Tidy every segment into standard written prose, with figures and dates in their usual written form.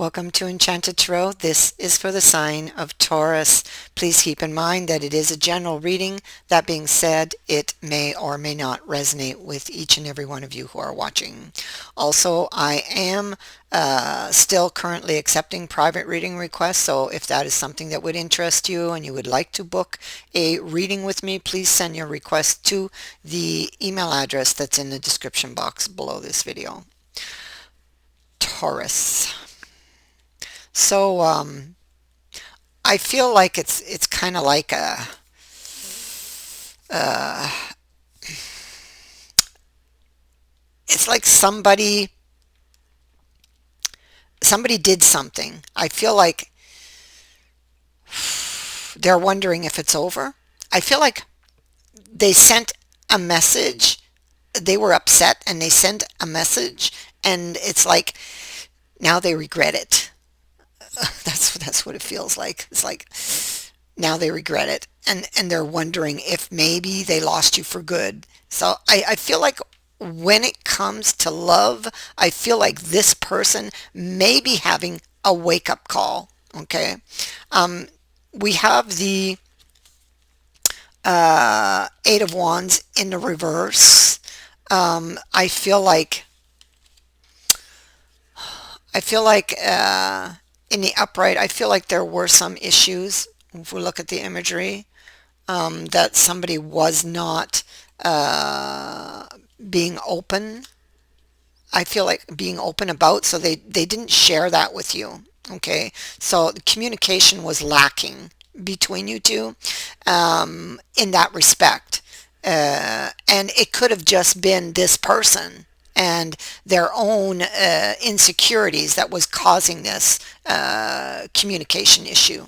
Welcome to Enchanted Tarot. This is for the sign of Taurus. Please keep in mind that it is a general reading. That being said, it may or may not resonate with each and every one of you who are watching. Also, I am still currently accepting private reading requests, so if that is something that would interest you and you would like to book a reading with me, please send your request to the email address that's in the description box below this video. Taurus. So I feel like it's kind of like uh, it's like somebody did something. I feel like they're wondering if it's over. I feel like they sent a message. They were upset and they sent a message, and it's like now they regret it. That's what it feels like. It's like now they regret it, and they're wondering if maybe they lost you for good. So I feel like when it comes to love, I feel like this person may be having a wake-up call. Okay. We have the Eight of Wands in the reverse. I feel like in the upright, I feel like there were some issues. If we look at the imagery, that somebody was not being open. I feel like being open about, so they didn't share that with you. Okay, so the communication was lacking between you two in that respect. And it could have just been this person and their own insecurities that was causing this communication issue.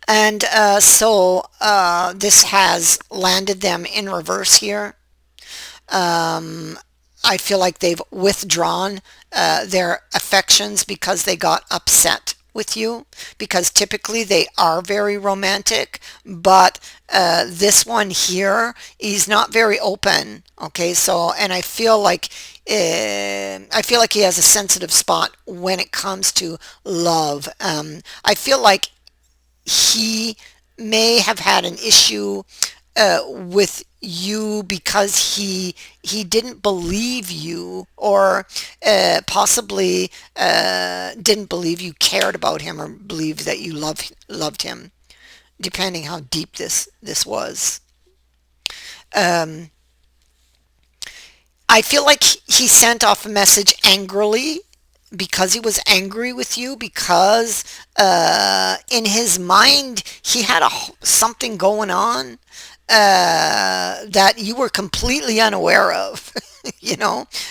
And this has landed them in reverse here. I feel like they've withdrawn their affections because they got upset with you, because typically they are very romantic, but this one here, he's not very open. Okay, so, and I feel like he has a sensitive spot when it comes to love. I feel like he may have had an issue with you because he didn't believe you, or possibly didn't believe you cared about him, or believed that you loved him, depending how deep this was. Um, I feel like he sent off a message angrily because he was angry with you, because in his mind he had something going on that you were completely unaware of.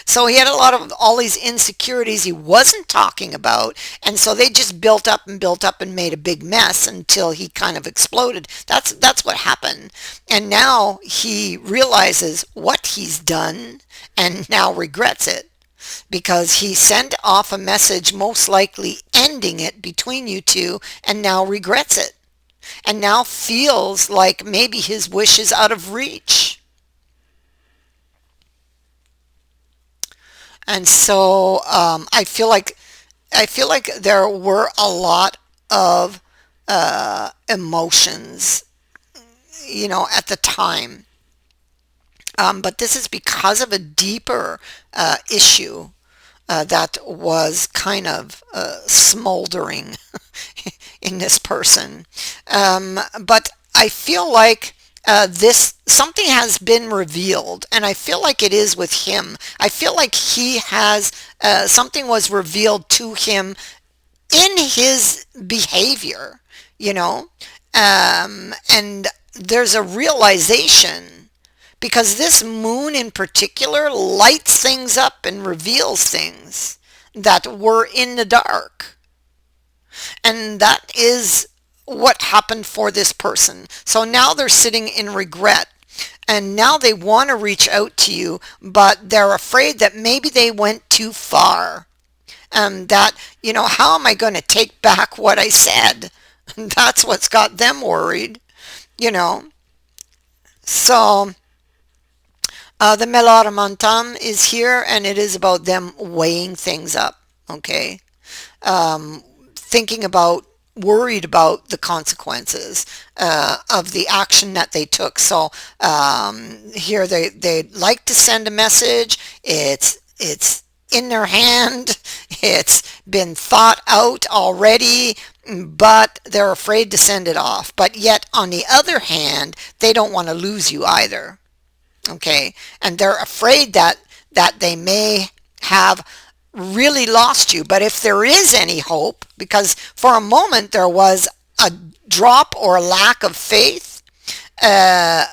So he had a lot of all these insecurities he wasn't talking about, and so they just built up and built up and made a big mess until he kind of exploded. That's what happened. And now he realizes what he's done and now regrets it, because he sent off a message most likely ending it between you two, and now regrets it, and now feels like maybe his wish is out of reach. And so I feel like there were a lot of emotions, at the time. But this is because of a deeper issue that was kind of smoldering in this person. But I feel like this something has been revealed, and I feel like it is with him. I feel like he has something was revealed to him in his behavior, you know, and there's a realization, because this moon in particular lights things up and reveals things that were in the dark. And that is what happened for this person. So now they're sitting in regret. And now they want to reach out to you, but they're afraid that maybe they went too far. That, how am I going to take back what I said? That's what's got them worried, you know. So the Melaramantam is here, and it is about them weighing things up. Okay. Thinking about, worried about the consequences of the action that they took. So here they like to send a message. It's in their hand. It's been thought out already, but they're afraid to send it off. But yet, on the other hand, they don't want to lose you either. Okay, and they're afraid that they may have really lost you. But if there is any hope, because for a moment there was a drop or a lack of faith uh,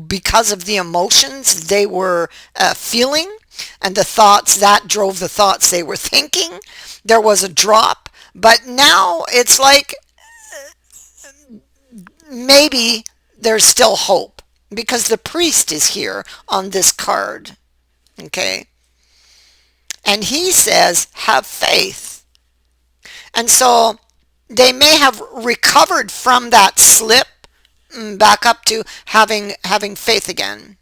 because of the emotions they were feeling and the thoughts that drove the thoughts they were thinking, there was a drop. But now it's like maybe there's still hope because the priest is here on this card. Okay. And he says, have faith. And so they may have recovered from that slip back up to having faith again.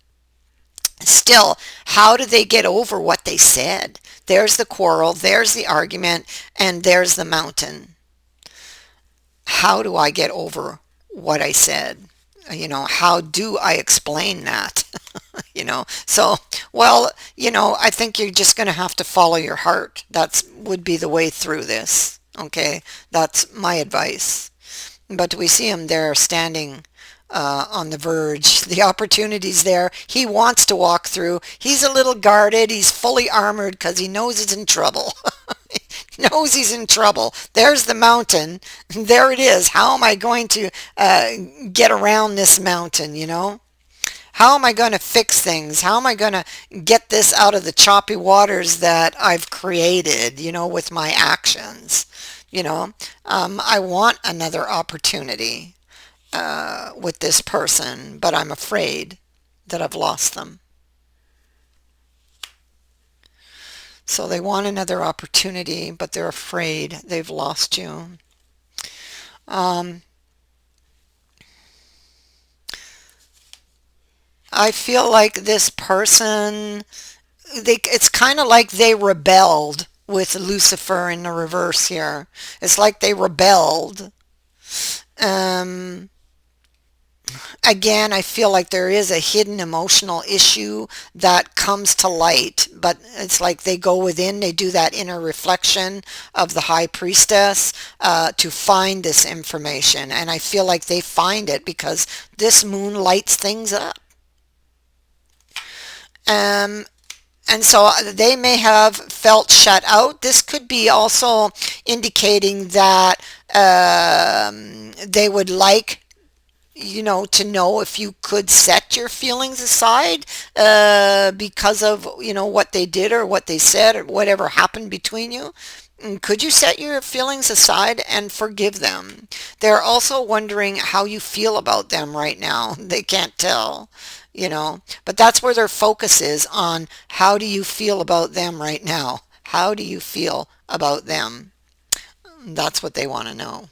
Still, how do they get over what they said? There's the quarrel, there's the argument, and there's the mountain. How do I get over what I said? How do I explain that? So, well, I think you're just going to have to follow your heart. That would be the way through this. Okay, that's my advice. But we see him there standing on the verge. The opportunity's there. He wants to walk through. He's a little guarded. He's fully armored because he knows he's in trouble. He knows he's in trouble. There's the mountain. There it is. How am I going to get around this mountain? How am I going to fix things? How am I going to get this out of the choppy waters that I've created, with my actions? I want another opportunity with this person, but I'm afraid that I've lost them. So they want another opportunity, but they're afraid they've lost you. I feel like this person, it's kind of like they rebelled with Lucifer in the reverse here. It's like they rebelled. Um, Again, I feel like there is a hidden emotional issue that comes to light, but it's like they go within, they do that inner reflection of the high priestess to find this information. And I feel like they find it because this moon lights things up. Um, and so they may have felt shut out. This could be also indicating that they would like to know if you could set your feelings aside because of, what they did or what they said or whatever happened between you. Could you set your feelings aside and forgive them? They're also wondering how you feel about them right now. They can't tell. But that's where their focus is on how do you feel about them right now? How do you feel about them? That's what they want to know.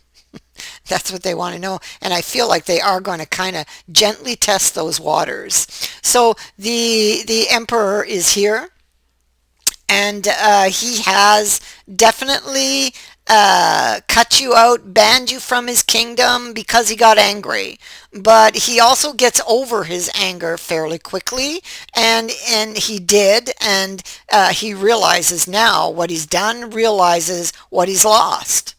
That's what they want to know. And I feel like they are going to kind of gently test those waters. So the emperor is here, and he has definitely cut you out, banned you from his kingdom because he got angry. But he also gets over his anger fairly quickly, and he did, and he realizes now what he's done, realizes what he's lost.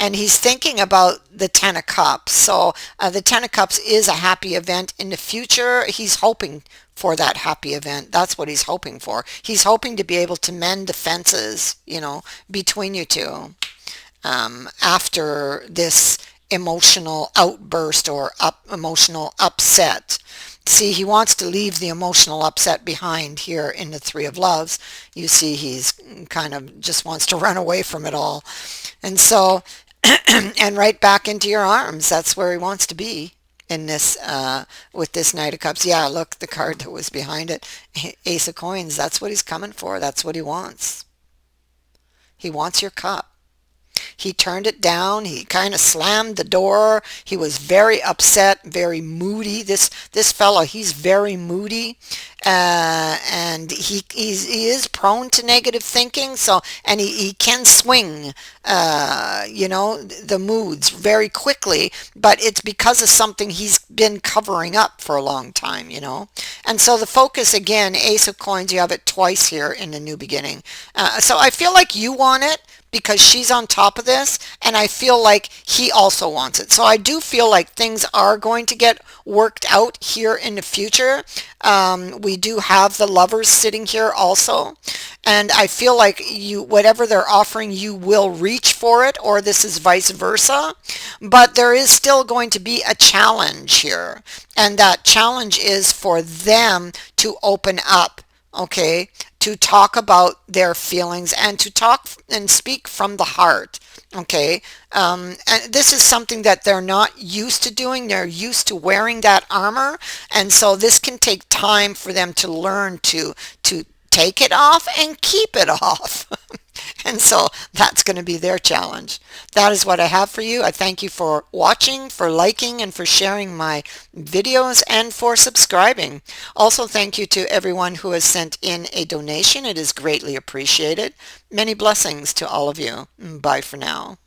And he's thinking about the Ten of Cups. So the Ten of Cups is a happy event in the future. He's hoping for that happy event. That's what he's hoping for. He's hoping to be able to mend the fences, between you two after this emotional outburst or emotional upset. See, he wants to leave the emotional upset behind here in the Three of Loves. You see, he's kind of just wants to run away from it all. And so and right back into your arms. That's where he wants to be in this with this Knight of Cups. Yeah, look, the card that was behind it, Ace of Coins. That's what he's coming for. That's what he wants. He wants your cup. He turned it down. He kind of slammed the door. He was very upset, very moody. This fellow, he's very moody, and he is prone to negative thinking. So, and he can swing, the moods very quickly, but it's because of something he's been covering up for a long time. And so the focus again, Ace of Coins, you have it twice here in the new beginning. So I feel like you want it because she's on top of this, and I feel like he also wants it. So I do feel like things are going to get worked out here in the future. We do have the lovers sitting here also, and I feel like whatever they're offering, you will reach for it, or this is vice versa. But there is still going to be a challenge here, and that challenge is for them to open up, okay, to talk about their feelings and to talk and speak from the heart. Okay. And this is something that they're not used to doing. They're used to wearing that armor. And so this can take time for them to learn to take it off and keep it off. And so that's going to be their challenge. That is what I have for you. I thank you for watching, for liking, and for sharing my videos, and for subscribing. Also, thank you to everyone who has sent in a donation. It is greatly appreciated. Many blessings to all of you. Bye for now.